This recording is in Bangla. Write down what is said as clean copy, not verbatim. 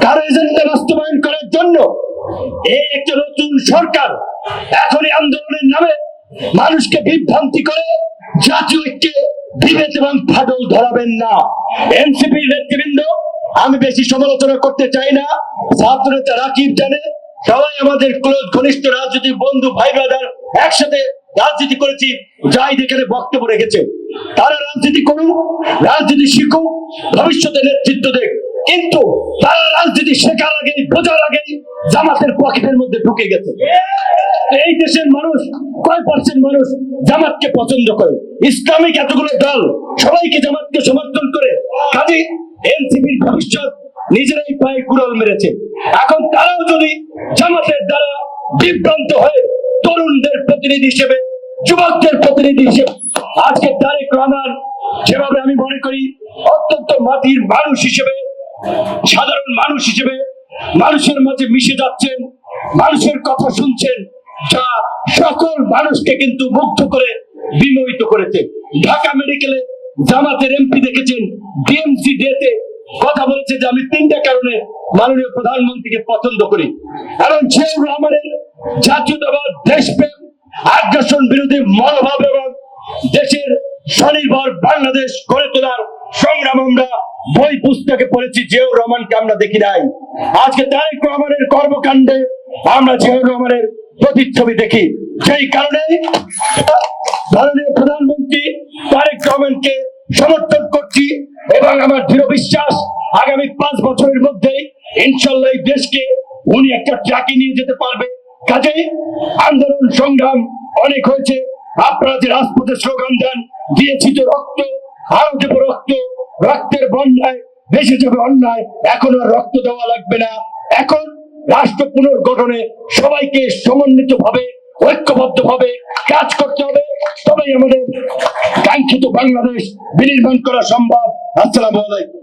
তার এজেন্ডা বাস্তবায়ন করার জন্য এই একটা নতুন সরকার এখনই আন্দোলনের নামে মানুষকে বিভ্রান্তি করে জাতীয় ঐক্যে বিভেদ এবং ফাটল ধরাবেন না। এনসিপির নেতৃবৃন্দ, আমি বেশি সমালোচনা করতে চাই না। ছাত্র নেতা রাকিব জানে, সবাই আমাদের ঘনিষ্ঠ রাজনৈতিক বন্ধু ভাই ব্রাদার, একসাথে রাজনীতি করেছি, যাই এখানে বক্তব্য রেখেছে, তারা রাজনীতি করুক, রাজনীতি শিখুক, ভবিষ্যতে নেতৃত্ব দেখ, কিন্তু তারা রাজনীতি শেখার আগে, বোঝার আগে জামাতের পকেটের মধ্যে ঢুকে গেছে। এই দেশের মানুষ কয় পার্সেন্ট মানুষ জামাতকে পছন্দ করে? ইসলামিক এতগুলো দল সবাইকে জামাতকে সমর্থন করে, কাজে এনসিপির ভবিষ্যৎ নিজেরাই পায়ে কুড়াল মেরেছে। এখন তারাও যদি জামাতের দ্বারা বিভ্রান্ত হয়ে তরুণদের প্রতিনিধি হিসেবে, যুবকদের প্রতিনিধি হিসেবে আজকে তারেক রহমান যেভাবে আমি মনে করি অত্যন্ত মাটির মানুষ হিসেবে, সাধারণ মানুষ হিসেবে মানুষের মাঝে মিশে যাচ্ছেন, মানুষের কথা শুনছেন, যা সকল মানুষকে কিন্তু মুগ্ধ করে বিমোহিত করেছে। ঢাকা মেডিকেলে জামাতের এমপি দেখেছেন ডিএমসি ডেতে কথা বলেছে যে আমি 3টা কারণে মাননীয় প্রধানমন্ত্রীকে পছন্দ করি। কারণ জিয়াউর রহমানের জাতীয়তাবাদ, দেশপ্রেম, আগ্রাসন বিরোধী মনোভাব এবং দেশের স্বনির্ভর বাংলাদেশ গড়ে তোলার সংগ্রাম আমরা বই পুস্তকে পড়েছি, জিয়াউর রহমানকে আমরা দেখি নাই। আজকে তারেক রহমানের কর্মকাণ্ডে আমরা জিয়াউর রহমানের প্রতিচ্ছবি দেখি। সেই কারণে মাননীয় প্রধানমন্ত্রী তারেক রহমানকে সমর্থন করছি এবং আমার দৃঢ় বিশ্বাস আগামী 5 বছরের মধ্যে ইনশাল্লাহ এই দেশকে উনি একটা ট্র্যাকে নিয়ে যেতে পারবে। কাজেই আন্দোলন সংগ্রাম অনেক হয়েছে, আপনারা যে রাজপথে স্লোগান দেন, দিয়েছি তো রক্ত, আরো দেব রক্ত, রক্তের বন্যায় ভেসে যাবে অন্যায়, এখন আর রক্ত দেওয়া লাগবে না। এখন রাষ্ট্র পুনর্গঠনে সবাইকে সমন্বিত ভাবে, ঐক্যবদ্ধ ভাবে কাজ করতে হবে, তবেই আমাদের কাঙ্ক্ষিত বাংলাদেশ বিনির্মাণ করা সম্ভব। আসসালামু আলাইকুম।